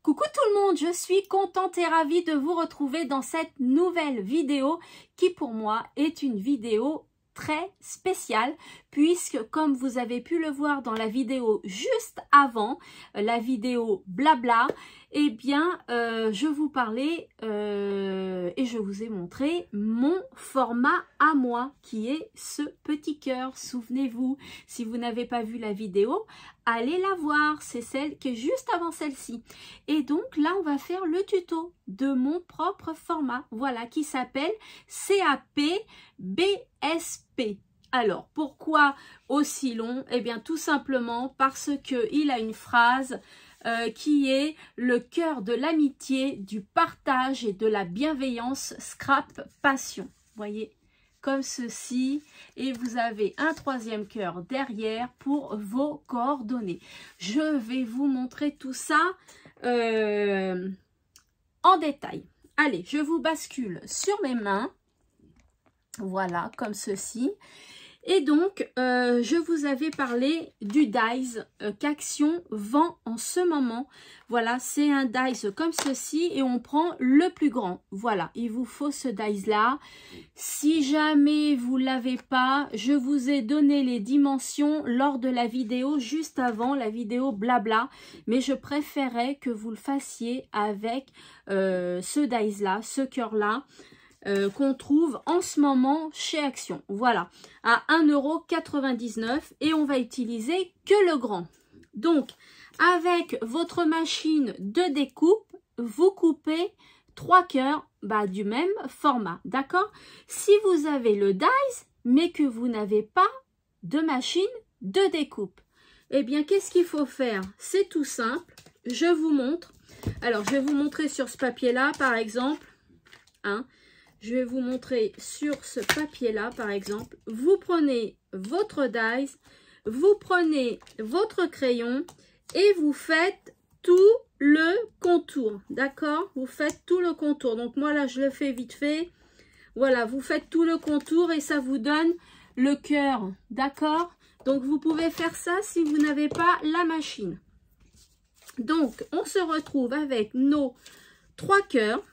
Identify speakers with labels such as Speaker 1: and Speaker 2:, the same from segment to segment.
Speaker 1: Coucou tout le monde, je suis contente et ravie de vous retrouver dans cette nouvelle vidéo qui pour moi est une vidéo très spéciale puisque comme vous avez pu le voir dans la vidéo juste avant, la vidéo blabla, eh bien je vous parlais et je vous ai montré mon format à moi qui est ce petit cœur. Souvenez-vous, si vous n'avez pas vu la vidéo, allez la voir, c'est celle qui est juste avant celle-ci. Et donc là on va faire le tuto de mon propre format, voilà, qui s'appelle CAP BSP. Alors pourquoi aussi long? Eh bien tout simplement parce que il a une phrase qui est le cœur de l'amitié, du partage et de la bienveillance, scrap passion. Voyez, comme ceci, et vous avez un troisième cœur derrière pour vos coordonnées. Je vais vous montrer tout ça en détail. Allez, je vous bascule sur mes mains, voilà, comme ceci. Et donc, je vous avais parlé du dies qu'Action vend en ce moment. Voilà, c'est un dies comme ceci et on prend le plus grand. Voilà, il vous faut ce dies-là. Si jamais vous ne l'avez pas, je vous ai donné les dimensions lors de la vidéo juste avant, la vidéo blabla. Mais je préférais que vous le fassiez avec ce dies-là, ce cœur-là. Qu'on trouve en ce moment chez Action, voilà, à 1,99 € et on va utiliser que le grand. Donc, avec votre machine de découpe, vous coupez 3 cœurs du même format, d'accord? Si vous avez le dies, mais que vous n'avez pas de machine de découpe, eh bien, qu'est-ce qu'il faut faire? C'est tout simple, je vous montre. Alors, je vais vous montrer sur ce papier-là, par exemple, hein. Je vais vous montrer sur ce papier-là, par exemple. Vous prenez votre dies, vous prenez votre crayon et vous faites tout le contour, d'accord? Vous faites tout le contour. Donc, moi, là, je le fais vite fait. Voilà, vous faites tout le contour et ça vous donne le cœur, d'accord? Donc, vous pouvez faire ça si vous n'avez pas la machine. Donc, on se retrouve avec nos 3 cœurs.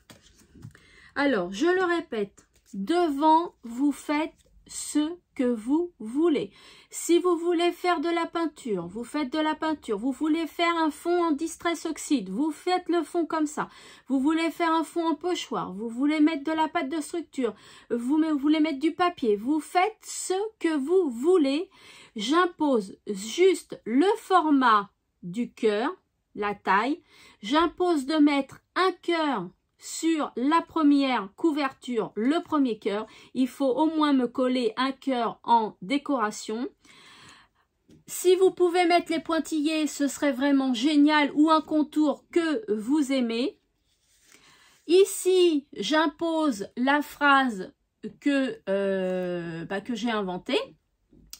Speaker 1: Alors, je le répète, devant, vous faites ce que vous voulez. Si vous voulez faire de la peinture, vous faites de la peinture. Vous voulez faire un fond en distress oxyde, vous faites le fond comme ça. Vous voulez faire un fond en pochoir, vous voulez mettre de la pâte de structure, vous voulez mettre du papier. Vous faites ce que vous voulez. J'impose juste le format du cœur, la taille. J'impose de mettre un cœur sur la première couverture, le premier cœur. Il faut au moins me coller un cœur en décoration. Si vous pouvez mettre les pointillés, ce serait vraiment génial, ou un contour que vous aimez. Ici, j'impose la phrase que j'ai inventée.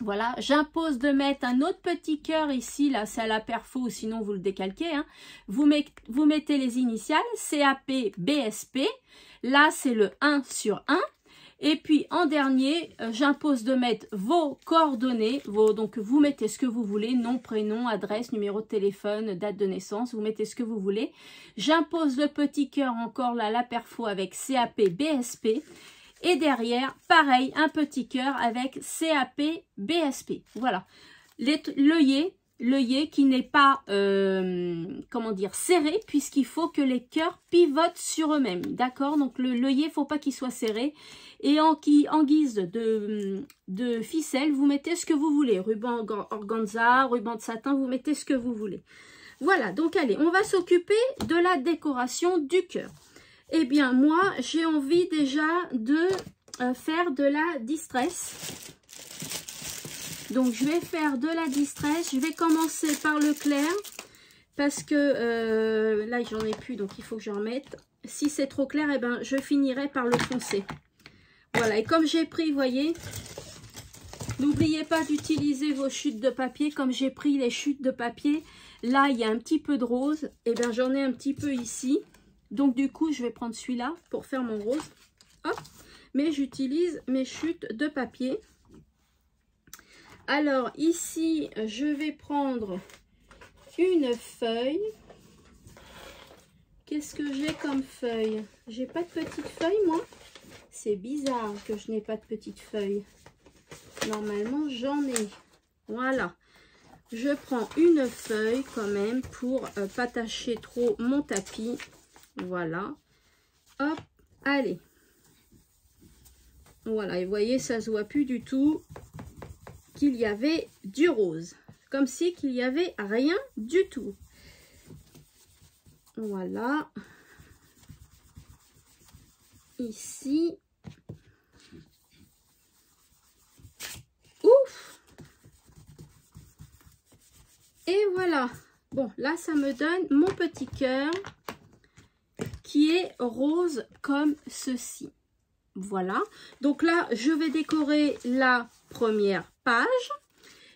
Speaker 1: Voilà, j'impose de mettre un autre petit cœur ici, là c'est à la perfo, sinon vous le décalquez, hein. Vous mettez les initiales, CAP, BSP, là c'est le 1 sur 1, et puis en dernier, j'impose de mettre vos coordonnées, donc vous mettez ce que vous voulez, nom, prénom, adresse, numéro de téléphone, date de naissance, vous mettez ce que vous voulez. J'impose le petit cœur encore là, la perfo avec CAP, BSP. Et derrière, pareil, un petit cœur avec CAP BSP. Voilà. L'œillet qui n'est pas, comment dire, serré, puisqu'il faut que les cœurs pivotent sur eux-mêmes. D'accord? Donc, l'œillet, il ne faut pas qu'il soit serré. Et en guise de ficelle, vous mettez ce que vous voulez. Ruban organza, ruban de satin, vous mettez ce que vous voulez. Voilà. Donc, allez, on va s'occuper de la décoration du cœur. Eh bien, moi, j'ai envie déjà de faire de la distress. Donc, je vais faire de la distress. Je vais commencer par le clair parce que là, j'en ai plus, donc il faut que j'en mette. Si c'est trop clair, eh ben, je finirai par le foncé. Voilà, et comme j'ai pris, vous voyez, n'oubliez pas d'utiliser vos chutes de papier. Comme j'ai pris les chutes de papier, là, il y a un petit peu de rose. Eh bien, j'en ai un petit peu ici. Donc, du coup, je vais prendre celui-là pour faire mon rose. Hop. Mais j'utilise mes chutes de papier. Alors, ici, je vais prendre une feuille. qu'est-ce que j'ai comme feuille? J'ai pas de petites feuilles, moi. C'est bizarre que je n'ai pas de petites feuilles. Normalement, j'en ai. Voilà. Je prends une feuille quand même pour pas tâcher trop mon tapis. Voilà. Hop, allez. Voilà, et vous voyez, ça se voit plus du tout qu'il y avait du rose. Comme si qu'il y avait rien du tout. Voilà. Ici. Ouf! Et voilà. Bon, là, ça me donne mon petit cœur qui est rose comme ceci. Voilà. Donc là, je vais décorer la première page.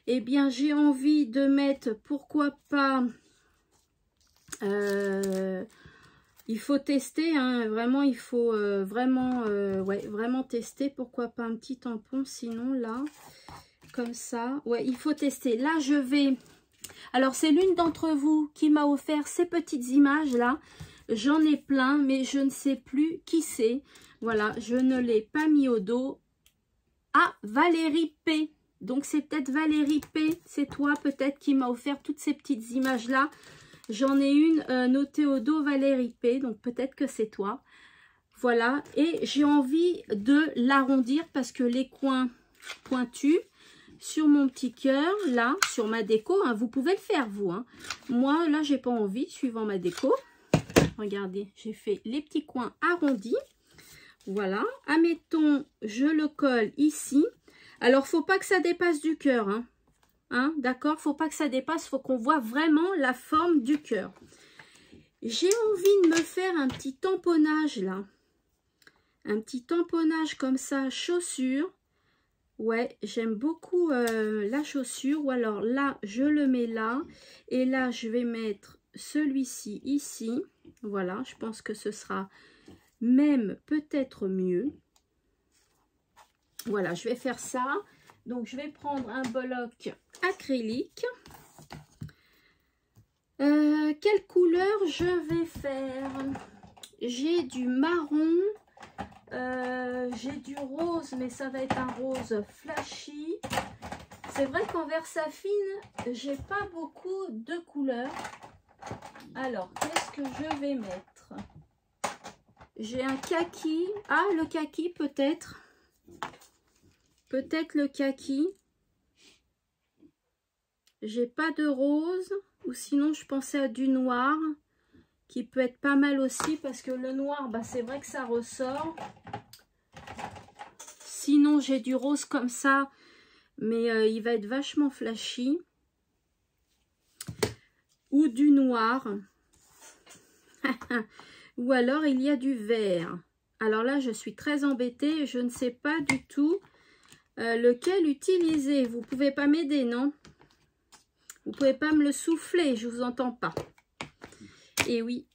Speaker 1: Eh bien, j'ai envie de mettre, pourquoi pas, il faut tester, hein, vraiment, il faut vraiment tester. Pourquoi pas un petit tampon, sinon là, comme ça. Ouais, il faut tester. Là, je vais... Alors, c'est l'une d'entre vous qui m'a offert ces petites images-là. J'en ai plein, mais je ne sais plus qui c'est. Voilà, je ne l'ai pas mis au dos. Ah, Valérie P. Donc, c'est peut-être Valérie P. C'est toi, peut-être, qui m'a offert toutes ces petites images-là. J'en ai une notée au dos, Valérie P. Donc, peut-être que c'est toi. Voilà. Et j'ai envie de l'arrondir parce que les coins pointus sur mon petit cœur, là, sur ma déco, hein, vous pouvez le faire, vous. Hein. Moi, là, j'ai pas envie, suivant ma déco. Regardez, j'ai fait les petits coins arrondis. Voilà. Admettons, je le colle ici. Alors, faut pas que ça dépasse du cœur. Hein, d'accord, faut pas que ça dépasse. Faut qu'on voit vraiment la forme du cœur. J'ai envie de me faire un petit tamponnage, là. Un petit tamponnage comme ça, chaussure. Ouais, j'aime beaucoup la chaussure. Ou alors, là, je le mets là. Et là, je vais mettre celui-ci ici. Voilà, je pense que ce sera même peut-être mieux. Voilà, je vais faire ça. Donc, je vais prendre un bloc acrylique. Quelle couleur je vais faire? J'ai du marron. J'ai du rose, mais ça va être un rose flashy. C'est vrai qu'en Versafine, j'ai pas beaucoup de couleurs. Alors, qu'est-ce que je vais mettre? J'ai un kaki. Ah, le kaki peut-être. Peut-être le kaki. J'ai pas de rose. Ou sinon, je pensais à du noir. Qui peut être pas mal aussi. Parce que le noir, bah, c'est vrai que ça ressort. Sinon, j'ai du rose comme ça. Mais il va être vachement flashy. Ou du noir. Ou alors, il y a du vert. Alors là, je suis très embêtée. Je ne sais pas du tout lequel utiliser. Vous pouvez pas m'aider, non? Vous pouvez pas me le souffler. Je vous entends pas. Et oui.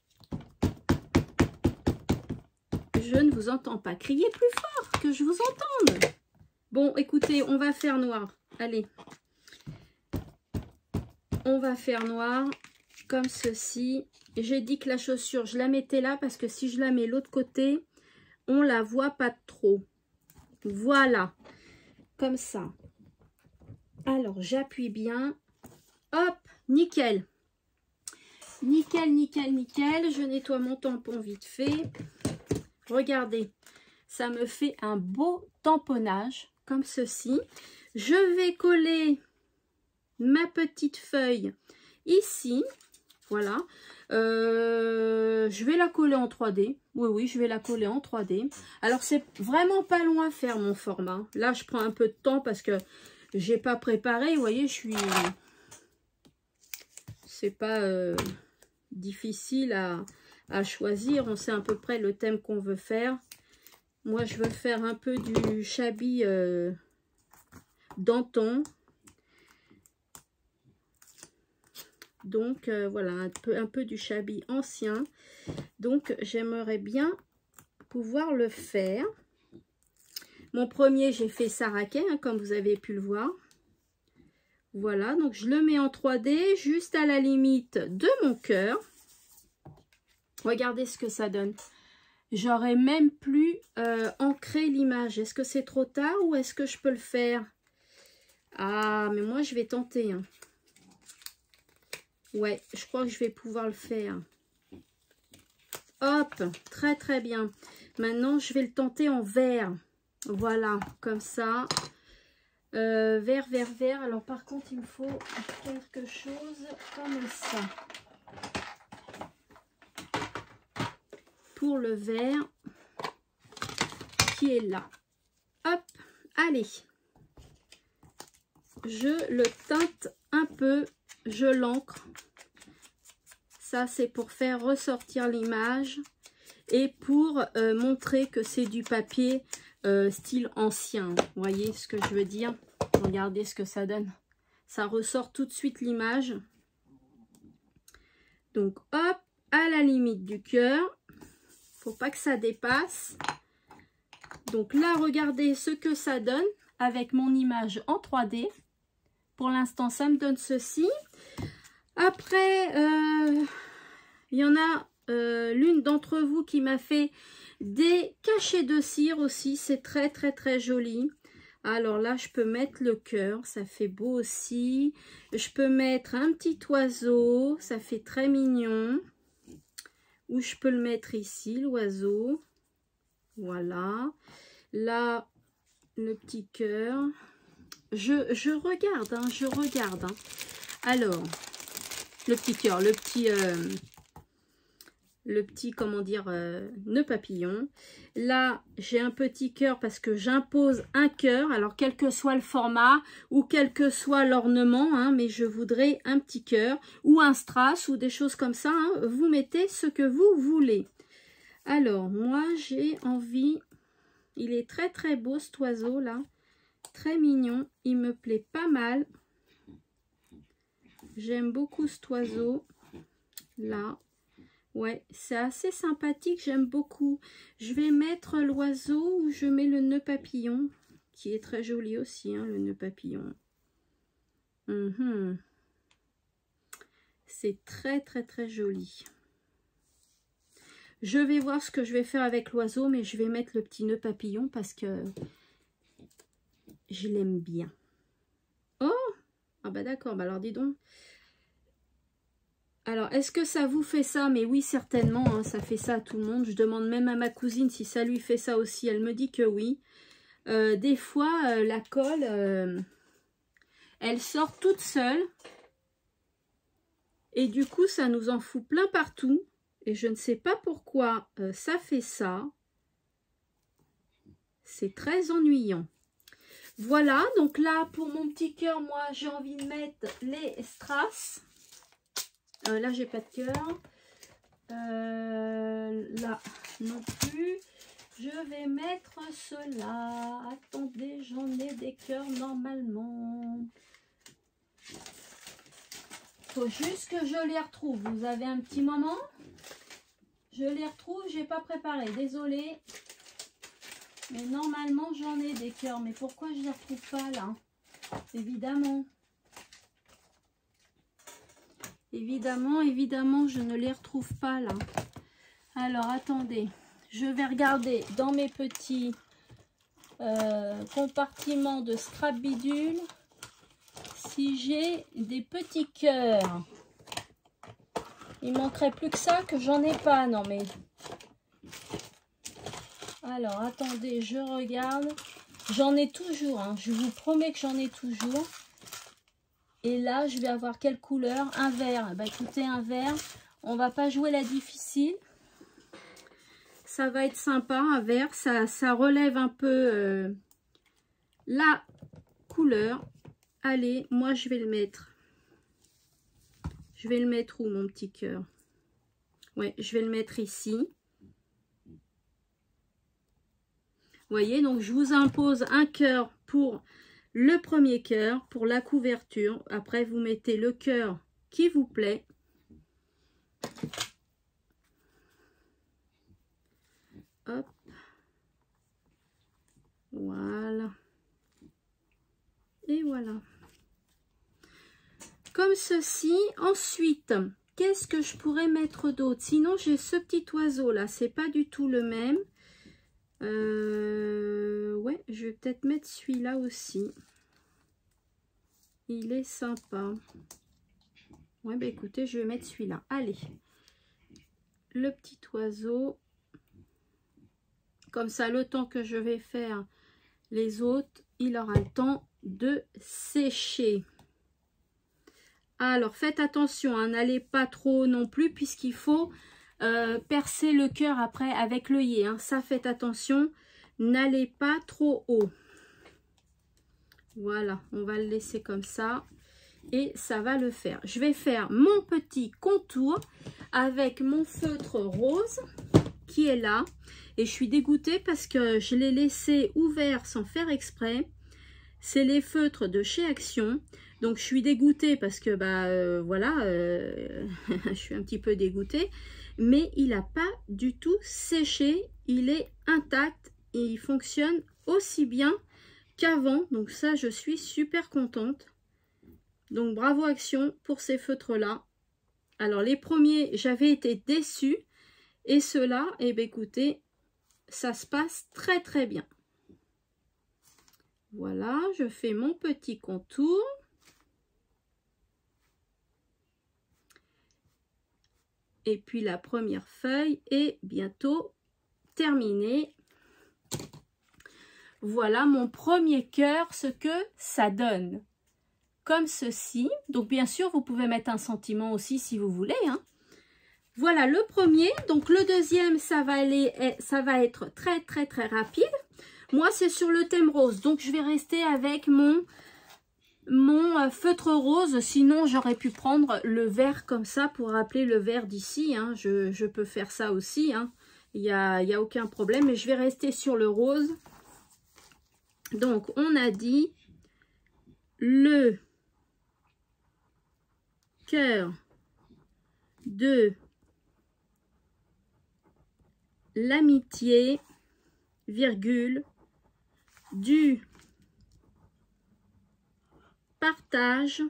Speaker 1: Je ne vous entends pas. Criez plus fort que je vous entende. Bon, écoutez, on va faire noir. Allez. On va faire noir comme ceci. J'ai dit que la chaussure, je la mettais là parce que si je la mets l'autre côté, on la voit pas trop. Voilà. Comme ça. Alors, j'appuie bien. Hop, nickel. Nickel, nickel, nickel. Je nettoie mon tampon vite fait. Regardez, ça me fait un beau tamponnage comme ceci. Je vais coller ma petite feuille ici. Voilà. Je vais la coller en 3D. Oui, oui, je vais la coller en 3D. Alors, c'est vraiment pas long à faire mon format. Là, je prends un peu de temps parce que j'ai pas préparé. Vous voyez, je suis... C'est pas difficile à choisir. On sait à peu près le thème qu'on veut faire. Moi, je veux faire un peu du shabby Danton. Donc, voilà, un peu du shabby ancien. Donc, j'aimerais bien pouvoir le faire. Mon premier, j'ai fait Saraquet, hein, comme vous avez pu le voir. Voilà, donc je le mets en 3D, juste à la limite de mon cœur. Regardez ce que ça donne. J'aurais même plus ancré l'image. Est-ce que c'est trop tard ou est-ce que je peux le faire? Ah, mais moi, je vais tenter. Hein. Ouais, je crois que je vais pouvoir le faire. Hop, très très bien. Maintenant, je vais le tenter en vert. Voilà, comme ça. Vert, vert, vert. Alors, par contre, il me faut quelque chose comme ça. Pour le vert qui est là. Hop, allez. Je le teinte un peu, je l'encre. Ça, c'est pour faire ressortir l'image et pour montrer que c'est du papier style ancien. Vous voyez ce que je veux dire? Regardez ce que ça donne. Ça ressort tout de suite l'image. Donc, hop, à la limite du cœur. Faut pas que ça dépasse. Donc là, regardez ce que ça donne avec mon image en 3D. Pour l'instant, ça me donne ceci. Après, il y en a l'une d'entre vous qui m'a fait des cachets de cire aussi. C'est très, très, très joli. Alors là, je peux mettre le cœur. Ça fait beau aussi. Je peux mettre un petit oiseau. Ça fait très mignon. Ou je peux le mettre ici, l'oiseau. Voilà. Là, le petit cœur. Je regarde, hein, je regarde. Hein. Alors, le petit cœur, le petit, comment dire, nœud papillon. Là, j'ai un petit cœur parce que j'impose un cœur. Alors, quel que soit le format ou quel que soit l'ornement, hein, mais je voudrais un petit cœur ou un strass ou des choses comme ça. Hein. Vous mettez ce que vous voulez. Alors, moi, j'ai envie... Il est très, très beau, cet oiseau-là. Très mignon. Il me plaît pas mal. J'aime beaucoup cet oiseau. Là. Ouais, c'est assez sympathique. J'aime beaucoup. Je vais mettre l'oiseau ou je mets le nœud papillon. Qui est très joli aussi, hein, le nœud papillon. C'est très, très, très joli. Je vais voir ce que je vais faire avec l'oiseau, mais je vais mettre le petit nœud papillon parce que je l'aime bien. Oh! Ah bah d'accord, bah alors dis donc. Alors, est-ce que ça vous fait ça? Mais oui, certainement, hein, ça fait ça à tout le monde. Je demande même à ma cousine si ça lui fait ça aussi. Elle me dit que oui. Des fois, la colle, elle sort toute seule. Et du coup, ça nous en fout plein partout. Et je ne sais pas pourquoi ça fait ça. C'est très ennuyant. Voilà, donc là, pour mon petit cœur, moi, j'ai envie de mettre les strass. Là, j'ai pas de cœur. Là, non plus. Je vais mettre cela. Attendez, j'en ai des cœurs normalement. Faut juste que je les retrouve. Vous avez un petit moment? Je les retrouve, j'ai pas préparé. Désolée. Mais normalement, j'en ai des cœurs. Mais pourquoi je les retrouve pas là? Évidemment. Évidemment, je ne les retrouve pas là. Alors, attendez. Je vais regarder dans mes petits compartiments de scrap bidule si j'ai des petits cœurs. Il manquerait plus que ça, que j'en ai pas. Non, mais... Alors, attendez, je regarde. J'en ai toujours, hein. Je vous promets que j'en ai toujours. Et là, je vais avoir quelle couleur? Un vert. Bah, écoutez, un vert. On va pas jouer la difficile. Ça va être sympa, un vert. Ça relève un peu la couleur. Allez, moi, je vais le mettre. Je vais le mettre où, mon petit cœur? Ouais, je vais le mettre ici. Vous voyez, donc je vous impose un cœur pour le premier cœur, pour la couverture. Après, vous mettez le cœur qui vous plaît. Hop. Voilà. Et voilà. Comme ceci. Ensuite, qu'est-ce que je pourrais mettre d'autre? Sinon, j'ai ce petit oiseau là, c'est pas du tout le même. Ouais, je vais peut-être mettre celui-là aussi. Il est sympa. Ouais, bah écoutez, je vais mettre celui-là. Allez, le petit oiseau. Comme ça, le temps que je vais faire les autres, il aura le temps de sécher. Alors, faites attention, hein, n'allez pas trop non plus, puisqu'il faut percer le cœur après avec l'œillet. Hein. Ça, faites attention, n'allez pas trop haut. Voilà, on va le laisser comme ça. Et ça va le faire. Je vais faire mon petit contour avec mon feutre rose qui est là. Et je suis dégoûtée parce que je l'ai laissé ouvert sans faire exprès. C'est les feutres de chez Action. Donc je suis dégoûtée parce que voilà, je suis un petit peu dégoûtée. Mais il n'a pas du tout séché. Il est intact et il fonctionne aussi bien qu'avant. Donc ça, je suis super contente. Donc bravo Action pour ces feutres là. Alors les premiers, j'avais été déçue. Et ceux-là, eh bien écoutez, ça se passe très très bien. Voilà, je fais mon petit contour. Et puis la première feuille est bientôt terminée. Voilà mon premier cœur, ce que ça donne. Comme ceci. Donc bien sûr, vous pouvez mettre un sentiment aussi si vous voulez. Hein. Voilà le premier. Donc le deuxième, ça va être très très très rapide. Moi, c'est sur le thème rose. Donc je vais rester avec mon feutre rose. Sinon, j'aurais pu prendre le vert comme ça pour rappeler le vert d'ici. Hein. Je peux faire ça aussi. Hein. Il n'y a aucun problème. Mais je vais rester sur le rose. Donc, on a dit le cœur de l'amitié, virgule, du partage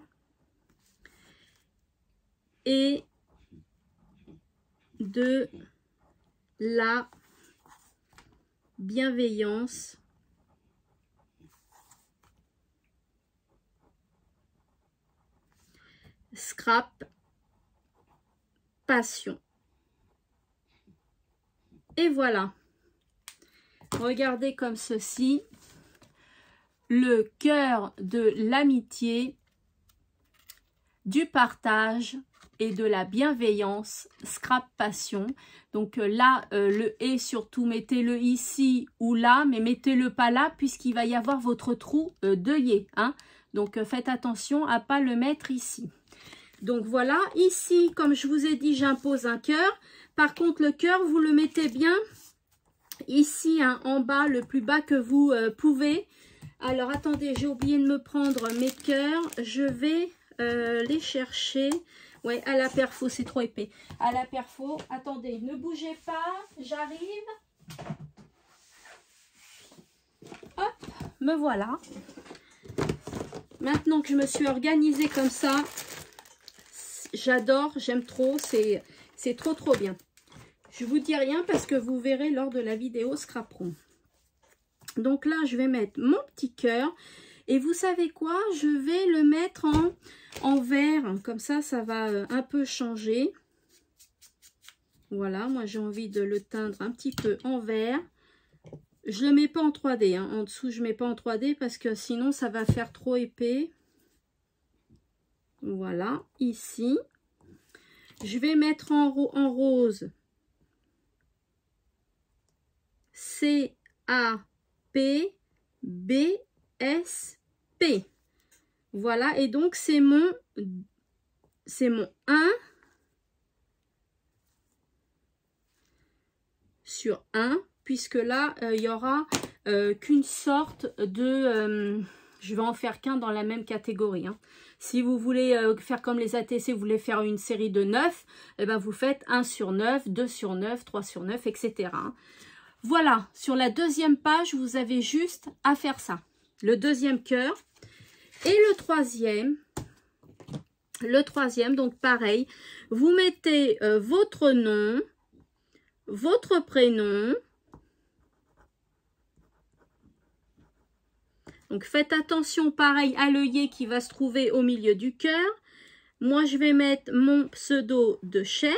Speaker 1: et de la bienveillance scrap passion. Et voilà, regardez comme ceci, le cœur de l'amitié, du partage et de la bienveillance, scrap passion. Donc là, le et surtout, mettez-le ici ou là, mais mettez-le pas là puisqu'il va y avoir votre trou d'œillet. Hein. Donc faites attention à pas le mettre ici. Donc voilà, ici, comme je vous ai dit, j'impose un cœur. Par contre, le cœur, vous le mettez bien ici, hein, en bas, le plus bas que vous pouvez. Alors, attendez, j'ai oublié de me prendre mes cœurs. Je vais les chercher. Ouais, à la perfo, c'est trop épais. À la perfo, attendez, ne bougez pas, j'arrive. Hop, me voilà. Maintenant que je me suis organisée comme ça, j'adore, j'aime trop, c'est trop trop bien. Je vous dis rien parce que vous verrez lors de la vidéo Scrap Room. Donc là, je vais mettre mon petit cœur. Et vous savez quoi? Je vais le mettre en vert. Comme ça, ça va un peu changer. Voilà, moi j'ai envie de le teindre un petit peu en vert. Je ne le mets pas en 3D. Hein. En dessous, je ne mets pas en 3D parce que sinon, ça va faire trop épais. Voilà, ici. Je vais mettre en rose C-A-P-B-S-P. Voilà, et donc c'est mon 1 sur 1, puisque là, il n'y aura qu'une sorte de... je vais en faire qu'un dans la même catégorie. Hein. Si vous voulez faire comme les ATC, vous voulez faire une série de 9, eh ben vous faites 1 sur 9, 2 sur 9, 3 sur 9, etc. Voilà, sur la deuxième page, vous avez juste à faire ça. Le deuxième cœur. Et le troisième, Le troisième, donc pareil, vous mettez votre nom, votre prénom. Donc faites attention, pareil, à l'œillet qui va se trouver au milieu du cœur. Moi, je vais mettre mon pseudo de chaîne.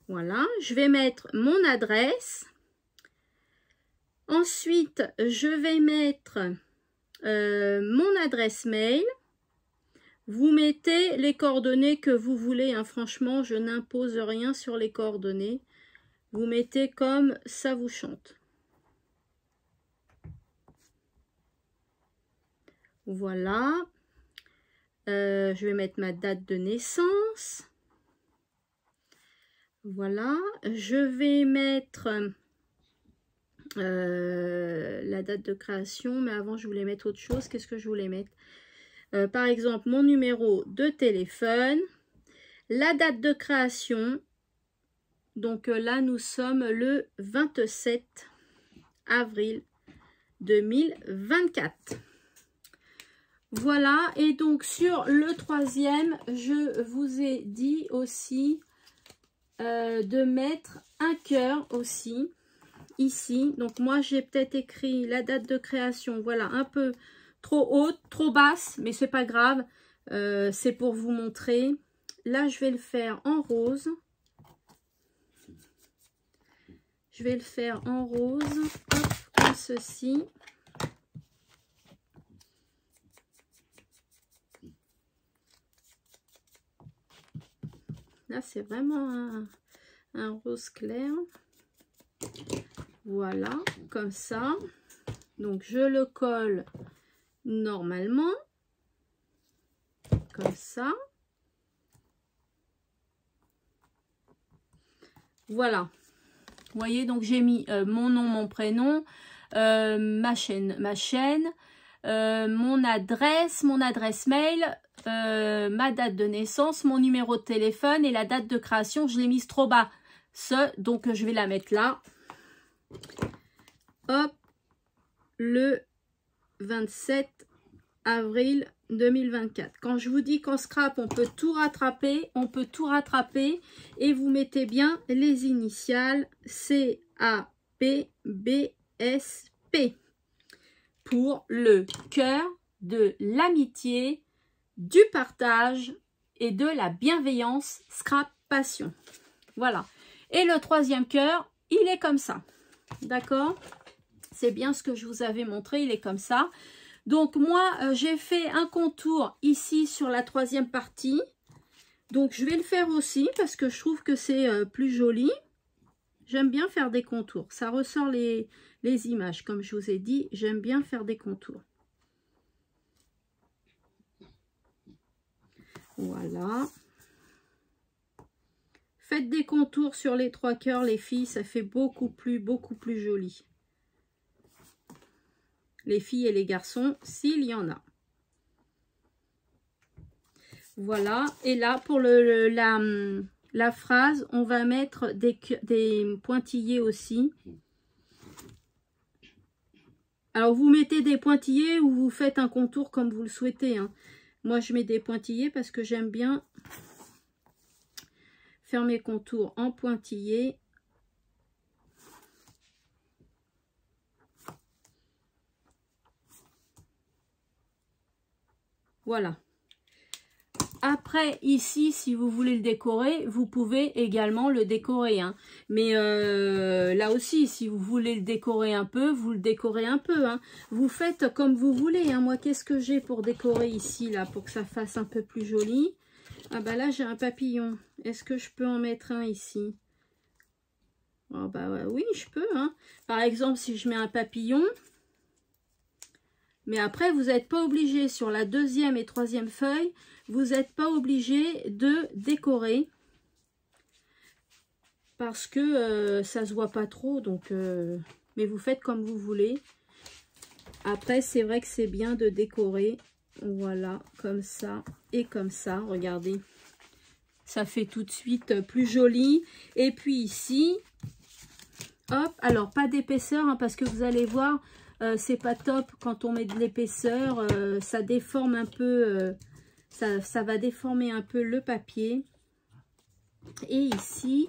Speaker 1: Voilà, je vais mettre mon adresse. Ensuite, je vais mettre mon adresse mail. Vous mettez les coordonnées que vous voulez, hein. Franchement, je n'impose rien sur les coordonnées. Vous mettez comme ça vous chante. Voilà. Je vais mettre ma date de naissance. Voilà. Je vais mettre la date de création, mais avant, je voulais mettre autre chose. Qu'est-ce que je voulais mettre? Par exemple, mon numéro de téléphone, la date de création. Donc là, nous sommes le 27 avril 2024. Voilà, et donc sur le troisième, je vous ai dit aussi de mettre un cœur aussi, ici. Donc moi, j'ai peut-être écrit la date de création, voilà, un peu trop haute, trop basse, mais c'est pas grave, c'est pour vous montrer. Là, je vais le faire en rose. Je vais le faire en rose, hop, comme ceci. Là, c'est vraiment un rose clair. Voilà, comme ça. Donc, je le colle normalement. Comme ça. Voilà. Vous voyez, donc j'ai mis mon nom, mon prénom, ma chaîne, mon adresse mail, ma date de naissance, mon numéro de téléphone et la date de création. Je l'ai mise trop bas, donc je vais la mettre là. Hop, le 27 avril 2024. Quand je vous dis qu'en scrap, on peut tout rattraper, et vous mettez bien les initiales CAPBSP pour le cœur de l'amitié, du partage et de la bienveillance scrap passion. Voilà. Et le troisième cœur, il est comme ça. D'accord? C'est bien ce que je vous avais montré, il est comme ça. Donc moi, j'ai fait un contour ici sur la troisième partie. Donc je vais le faire aussi parce que je trouve que c'est plus joli. J'aime bien faire des contours. Ça ressort les images. Comme je vous ai dit, j'aime bien faire des contours. Voilà. Faites des contours sur les trois cœurs, les filles. Ça fait beaucoup plus joli. Les filles et les garçons, s'il y en a. Voilà. Et là, pour la phrase, on va mettre des pointillés aussi. Alors, vous mettez des pointillés ou vous faites un contour comme vous le souhaitez, hein. Moi, je mets des pointillés parce que j'aime bien faire mes contours en pointillés. Voilà. Après, ici, si vous voulez le décorer, vous pouvez également le décorer, hein. Mais là aussi, si vous voulez le décorer un peu, vous le décorez un peu, hein. Vous faites comme vous voulez, hein. Moi, qu'est-ce que j'ai pour décorer ici, là, pour que ça fasse un peu plus joli? Ah bah là, j'ai un papillon. Est-ce que je peux en mettre un ici? Oh bah ouais, oui, je peux, hein. Par exemple, si je mets un papillon... Mais après, vous n'êtes pas obligé sur la deuxième et troisième feuille, vous n'êtes pas obligé de décorer parce que ça se voit pas trop. Donc, mais vous faites comme vous voulez. Après, c'est vrai que c'est bien de décorer. Voilà, comme ça et comme ça. Regardez, ça fait tout de suite plus joli. Et puis ici, hop, alors pas d'épaisseur, hein, parce que vous allez voir... c'est pas top quand on met de l'épaisseur. Ça déforme un peu, ça va déformer un peu le papier. Et ici,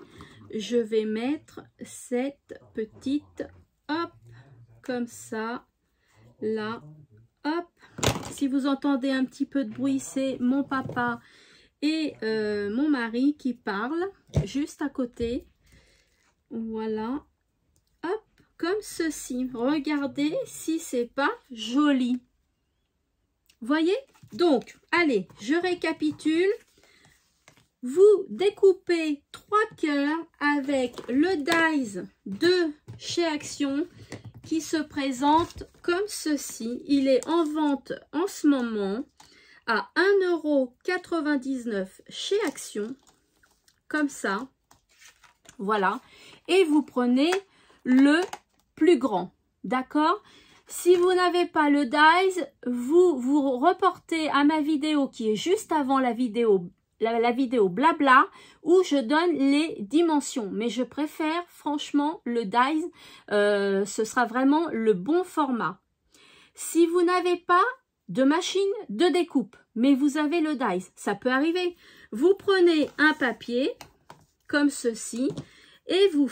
Speaker 1: je vais mettre cette petite, hop, comme ça, là, hop. Si vous entendez un petit peu de bruit, c'est mon papa et mon mari qui parlent juste à côté. Voilà, hop, comme ceci. Regardez si c'est pas joli. Voyez? Donc, allez, je récapitule. Vous découpez 3 cœurs avec le dies de chez Action qui se présente comme ceci. Il est en vente en ce moment à 1,99 € chez Action, comme ça. Voilà. Et vous prenez le plus grand. D'accord? Si vous n'avez pas le dies, vous reportez à ma vidéo qui est juste avant la vidéo blabla où je donne les dimensions. Mais je préfère franchement le dies. Ce sera vraiment le bon format. Si vous n'avez pas de machine de découpe, mais vous avez le dies, ça peut arriver. Vous prenez un papier comme ceci et vous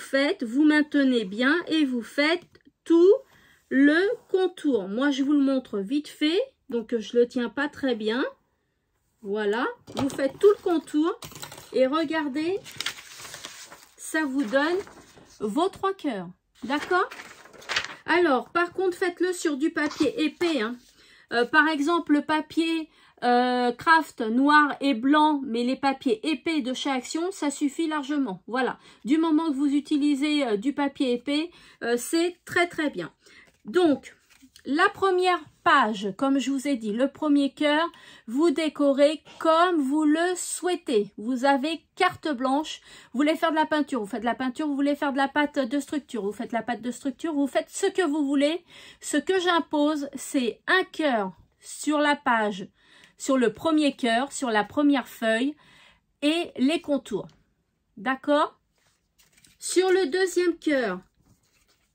Speaker 1: maintenez bien et vous faites tout le contour. Moi, je vous le montre vite fait, donc je le tiens pas très bien. Voilà, vous faites tout le contour et regardez, ça vous donne vos 3 cœurs. D'accord? Alors, par contre, faites-le sur du papier épais. Hein. Par exemple, le papier craft noir et blanc, mais les papiers épais de chez Action, ça suffit largement. Voilà, du moment que vous utilisez du papier épais, c'est très très bien. Donc, la première page, comme je vous ai dit, le premier cœur, vous décorez comme vous le souhaitez. Vous avez carte blanche. Vous voulez faire de la peinture, vous faites de la peinture. Vous voulez faire de la pâte de structure, vous faites la pâte de structure. Vous faites ce que vous voulez. Ce que j'impose, c'est un cœur sur la page, sur le premier cœur, sur la première feuille et les contours. D'accord? Sur le deuxième cœur,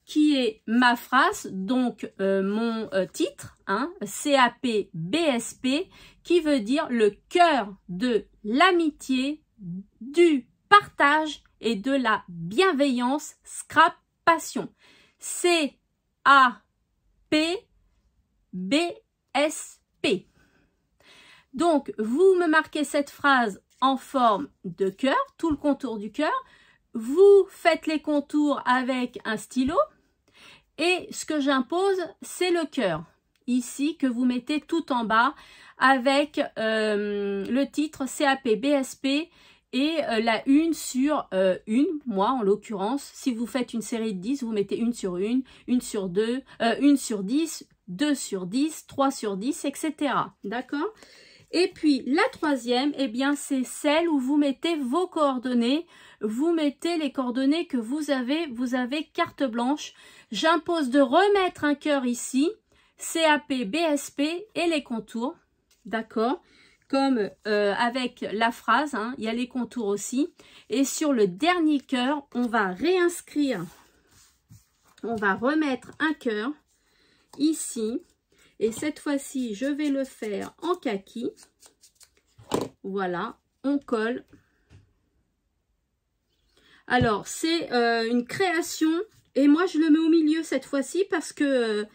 Speaker 1: qui est ma phrase, donc mon titre, hein, CAP BSP, qui veut dire le cœur de l'amitié, du partage et de la bienveillance, Scrap Passion. CAP BSP. Donc, vous me marquez cette phrase en forme de cœur, tout le contour du cœur. Vous faites les contours avec un stylo. Et ce que j'impose, c'est le cœur, ici, que vous mettez tout en bas avec le titre CAP BSP et la une sur une, moi en l'occurrence. Si vous faites une série de 10, vous mettez une sur 2, une sur 10, 2 sur 10, 3 sur 10, etc. D'accord? Et puis la troisième, eh bien c'est celle où vous mettez vos coordonnées. Vous mettez les coordonnées que vous avez carte blanche. J'impose de remettre un cœur ici, CAP, BSP et les contours, d'accord? Comme avec la phrase, hein, il y a les contours aussi. Et sur le dernier cœur, on va réinscrire, on va remettre un cœur ici. Et cette fois-ci, je vais le faire en kaki. Voilà, on colle. Alors, c'est une création. Et moi, je le mets au milieu cette fois-ci parce que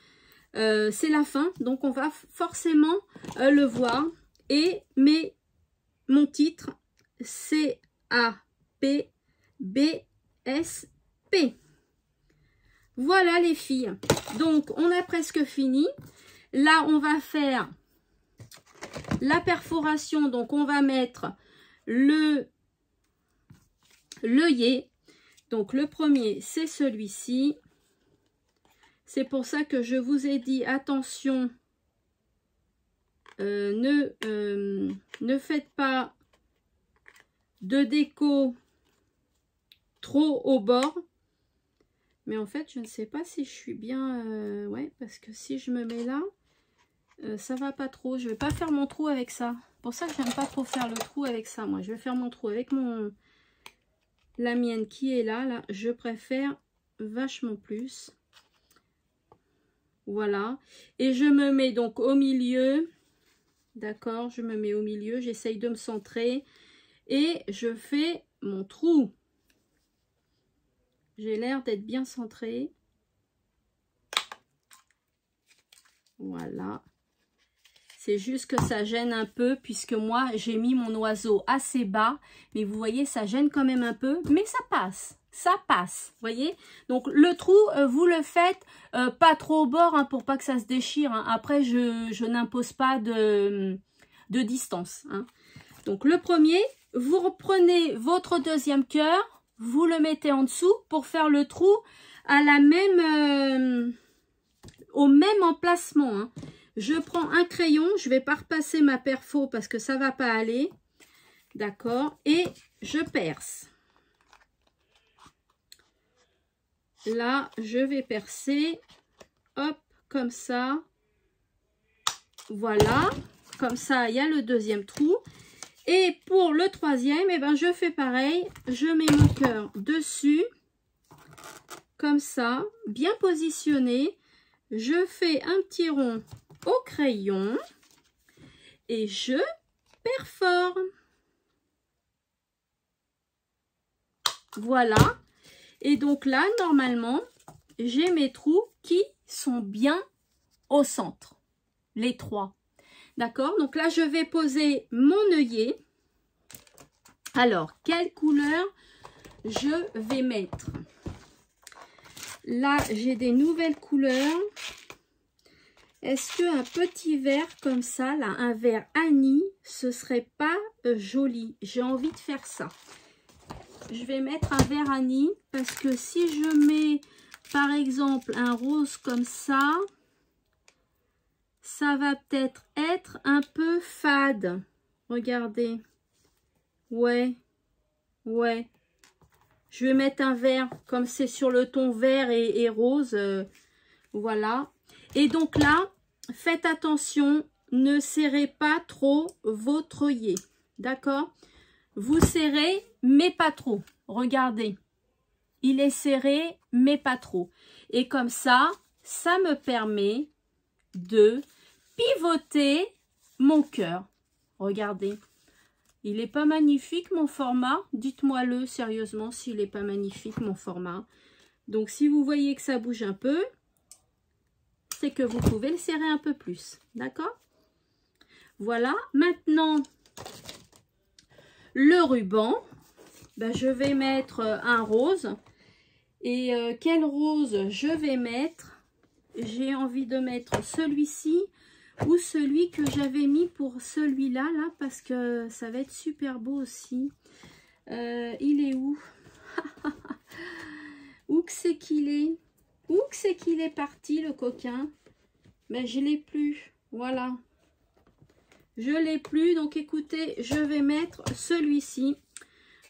Speaker 1: c'est la fin. Donc, on va forcément le voir. Et mon titre, CAP BSP. Voilà les filles. Donc, on a presque fini. Là, on va faire la perforation. Donc, on va mettre l'œillet. Donc, le premier, c'est celui-ci. C'est pour ça que je vous ai dit, attention, ne faites pas de déco trop au bord. Mais en fait, je ne sais pas si je suis bien... ouais, parce que si je me mets là, ça va pas trop. Je vais pas faire mon trou avec ça. Pour ça que j'aime pas trop faire le trou avec ça. Moi, je vais faire mon trou avec la mienne qui est là. Je préfère vachement plus. Voilà. Et je me mets donc au milieu. D'accord, je me mets au milieu. J'essaye de me centrer. Et je fais mon trou. J'ai l'air d'être bien centrée. Voilà. C'est juste que ça gêne un peu puisque moi, j'ai mis mon oiseau assez bas. Mais vous voyez, ça gêne quand même un peu. Mais ça passe. Ça passe. Vous voyez? Donc, le trou, vous le faites pas trop au bord hein, pour pas que ça se déchire. Hein. Après, je n'impose pas de distance. Hein. Donc, le premier, vous reprenez votre deuxième cœur. Vous le mettez en dessous pour faire le trou à la même, au même emplacement. Hein. Je prends un crayon, je vais pas repasser ma perfo parce que ça va pas aller. D'accord. Et je perce. Là, je vais percer. Hop, comme ça. Voilà. Comme ça, il y a le deuxième trou. Et pour le troisième, eh ben, je fais pareil. Je mets mon cœur dessus. Comme ça. Bien positionné. Je fais un petit rond au crayon. Et je perfore. Voilà. Et donc là, normalement, j'ai mes trous qui sont bien au centre. Les trois. D'accord? Donc là, je vais poser mon œillet. Alors, quelle couleur je vais mettre? Là, j'ai des nouvelles couleurs. Est-ce qu'un petit vert comme ça, là, un vert anis, ce serait pas joli? J'ai envie de faire ça. Je vais mettre un vert anis parce que si je mets, par exemple, un rose comme ça, ça va peut-être être un peu fade. Regardez. Ouais. Ouais. Je vais mettre un vert comme c'est sur le ton vert et rose. Voilà. Et donc là, faites attention, ne serrez pas trop votre œillet. D'accord? Vous serrez, mais pas trop. Regardez. Il est serré, mais pas trop. Et comme ça, ça me permet de pivoter mon cœur. Regardez. Il n'est pas magnifique mon format? Dites-moi-le sérieusement s'il n'est pas magnifique mon format. Donc si vous voyez que ça bouge un peu, c'est que vous pouvez le serrer un peu plus. D'accord? Voilà. Maintenant, le ruban. Ben, je vais mettre un rose. Et quel rose je vais mettre? J'ai envie de mettre celui-ci. Ou celui que j'avais mis pour celui-là, là, parce que ça va être super beau aussi. Il est où? Où que c'est qu'il est? Où que c'est qu'il est parti, le coquin? Mais je ne l'ai plus. Voilà. Je ne l'ai plus. Donc, écoutez, je vais mettre celui-ci.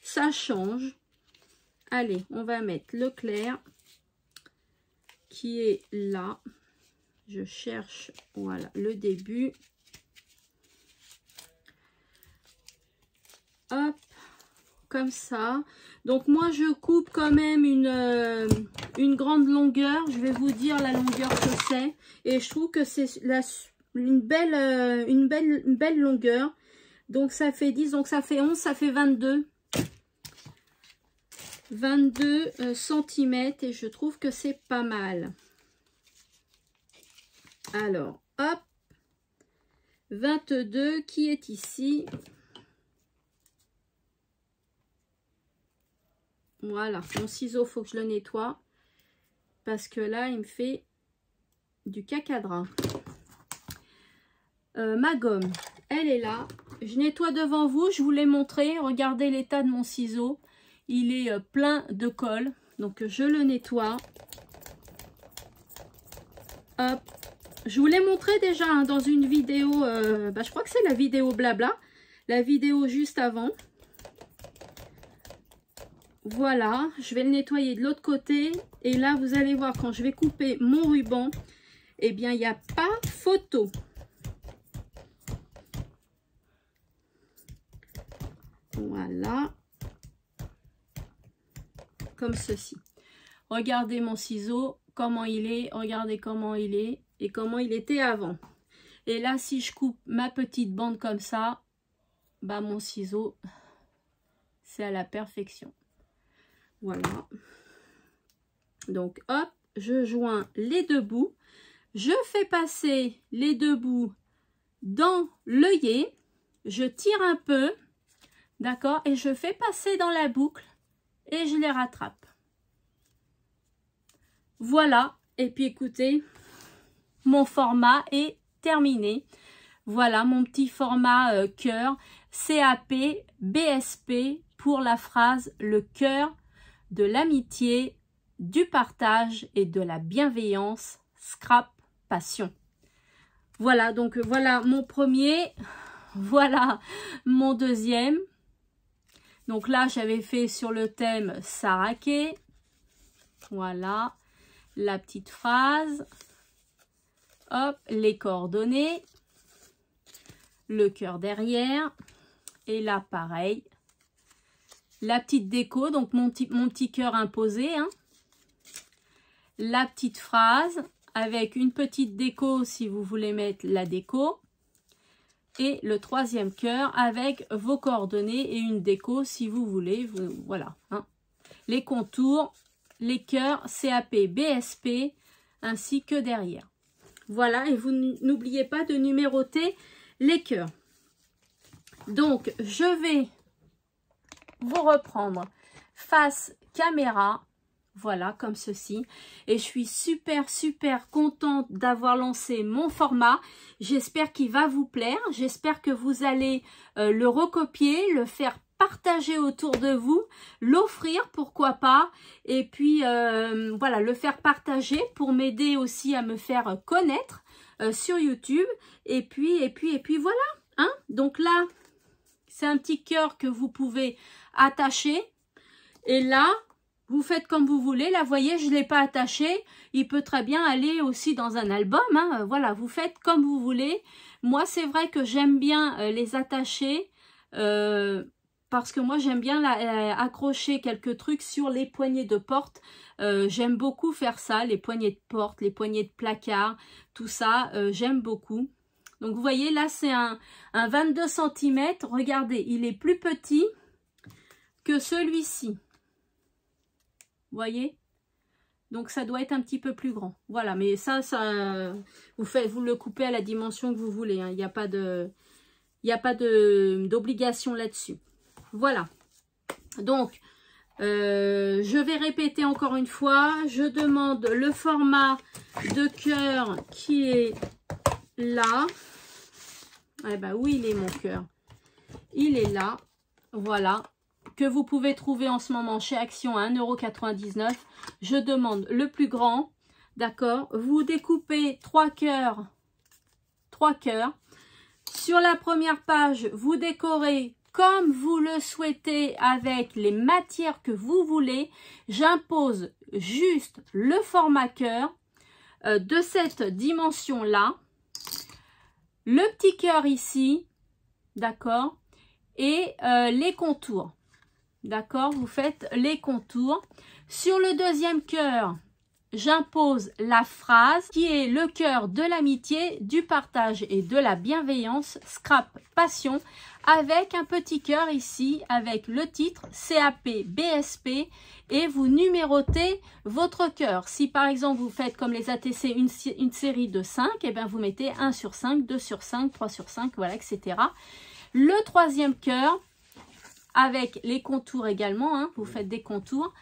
Speaker 1: Ça change. Allez, on va mettre le clair qui est là. Je cherche, voilà, le début. Hop, comme ça. Donc, moi, je coupe quand même une grande longueur. Je vais vous dire la longueur que c'est. Et je trouve que c'est une belle longueur. Donc, ça fait 10, donc ça fait 11, ça fait 22. 22 cm et je trouve que c'est pas mal. Alors, hop, 22 qui est ici. Voilà, mon ciseau, faut que je le nettoie. Parce que là, il me fait du cacadra. Ma gomme, elle est là. Je nettoie devant vous, je vous l'ai montré. Regardez l'état de mon ciseau. Il est plein de colle. Donc, je le nettoie. Hop. Je vous l'ai montré déjà hein, dans une vidéo, je crois que c'est la vidéo blabla, la vidéo juste avant. Voilà, je vais le nettoyer de l'autre côté. Et là, vous allez voir, quand je vais couper mon ruban, eh bien, il n'y a pas photo. Voilà. Comme ceci. Regardez mon ciseau, comment il est, regardez comment il est. et comment il était avant. Et là, si je coupe ma petite bande comme ça, bah mon ciseau, c'est à la perfection. Voilà. Donc, hop, je joins les deux bouts. Je fais passer les deux bouts dans l'œillet. Je tire un peu, d'accord, et je fais passer dans la boucle et je les rattrape. Voilà, et puis écoutez, mon format est terminé. Voilà mon petit format cœur, CAP, BSP pour la phrase le cœur de l'amitié, du partage et de la bienveillance, scrap passion. Voilà, donc voilà mon premier, voilà mon deuxième. Donc là, j'avais fait sur le thème Saraké. Voilà, la petite phrase. Hop, les coordonnées. Le cœur derrière. Et là, pareil. La petite déco, donc mon petit cœur imposé. Hein. La petite phrase avec une petite déco si vous voulez mettre la déco. Et le troisième cœur avec vos coordonnées et une déco si vous voulez. Voilà. Hein. Les contours, les cœurs, CAP, BSP, ainsi que derrière. Voilà, et vous n'oubliez pas de numéroter les cœurs. Donc, je vais vous reprendre face caméra. Voilà, comme ceci. Et je suis super contente d'avoir lancé mon format. J'espère qu'il va vous plaire. J'espère que vous allez le recopier, le faire partager autour de vous, l'offrir, pourquoi pas. Et puis, voilà, le faire partager pour m'aider aussi à me faire connaître sur YouTube. Et puis voilà. Hein? Donc là, c'est un petit cœur que vous pouvez attacher. Et là, vous faites comme vous voulez. Là, vous voyez, je ne l'ai pas attaché. Il peut très bien aller aussi dans un album. Hein. Voilà, vous faites comme vous voulez. Moi, c'est vrai que j'aime bien les attacher parce que moi, j'aime bien accrocher quelques trucs sur les poignées de porte. J'aime beaucoup faire ça, les poignées de porte, les poignées de placard, tout ça, j'aime beaucoup. Donc, vous voyez, là, c'est un 22 cm. Regardez, il est plus petit que celui-ci. Vous voyez? Donc, ça doit être un petit peu plus grand. Voilà, mais ça vous le coupez à la dimension que vous voulez. Hein. Il n'y a pas d'obligation là-dessus. Voilà. Donc, je vais répéter encore une fois. Je demande le format de cœur qui est là. Eh ben, où il est mon cœur? Il est là. Voilà. Que vous pouvez trouver en ce moment chez Action à 1,99 €. Je demande le plus grand, d'accord? Vous découpez 3 cœurs. 3 cœurs. Sur la première page, vous décorez comme vous le souhaitez avec les matières que vous voulez. J'impose juste le format cœur de cette dimension-là. Le petit cœur ici, d'accord? Et les contours. D'accord, vous faites les contours. Sur le deuxième cœur, j'impose la phrase qui est le cœur de l'amitié, du partage et de la bienveillance, scrap passion, avec un petit cœur ici, avec le titre CAP BSP, et vous numérotez votre cœur. Si par exemple vous faites comme les ATC une série de 5, et bien vous mettez 1 sur 5, 2 sur 5, 3 sur 5, voilà, etc. Le troisième cœur, avec les contours également, hein, vous faites des contours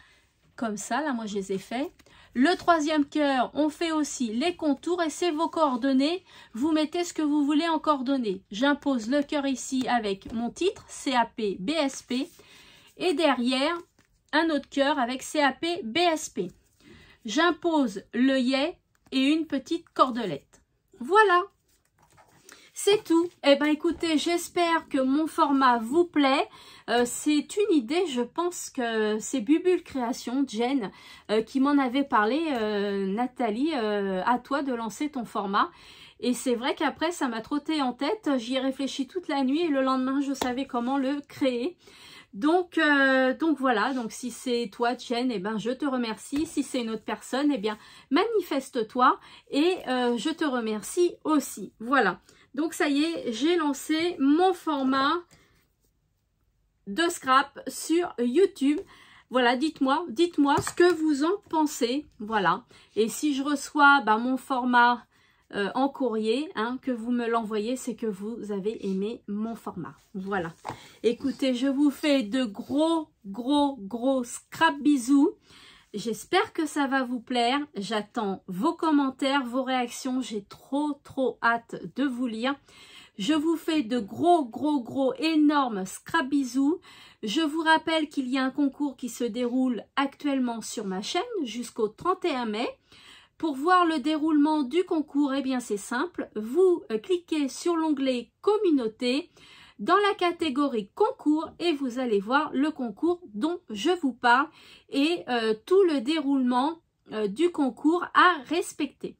Speaker 1: comme ça, là moi je les ai faits. Le troisième cœur, on fait aussi les contours et c'est vos coordonnées. Vous mettez ce que vous voulez en coordonnées. J'impose le cœur ici avec mon titre, CAP BSP. Et derrière, un autre cœur avec CAP BSP. J'impose l'œillet et une petite cordelette. Voilà. C'est tout. Eh bien, écoutez, j'espère que mon format vous plaît. C'est une idée, je pense que c'est Bubule Création, Jen, qui m'en avait parlé. Nathalie, à toi de lancer ton format. Et c'est vrai qu'après, ça m'a trotté en tête. J'y ai réfléchi toute la nuit et le lendemain, je savais comment le créer. Donc voilà, donc si c'est toi Chen, eh ben je te remercie. Si c'est une autre personne, eh bien manifeste-toi et je te remercie aussi. Voilà, donc ça y est, j'ai lancé mon format de scrap sur YouTube. Voilà, dites-moi ce que vous en pensez. Voilà, et si je reçois mon format en courrier, hein, que vous me l'envoyez, c'est que vous avez aimé mon format. Voilà. Écoutez, je vous fais de gros scrap bisous. J'espère que ça va vous plaire. J'attends vos commentaires, vos réactions. J'ai trop hâte de vous lire. Je vous fais de gros énormes scrap bisous. Je vous rappelle qu'il y a un concours qui se déroule actuellement sur ma chaîne jusqu'au 31 mai. Pour voir le déroulement du concours, eh bien c'est simple, vous cliquez sur l'onglet Communauté dans la catégorie Concours et vous allez voir le concours dont je vous parle et tout le déroulement du concours à respecter.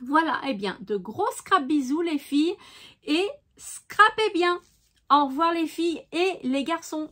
Speaker 1: Voilà, eh bien de gros scrap bisous les filles et scrapez bien. Au revoir les filles et les garçons.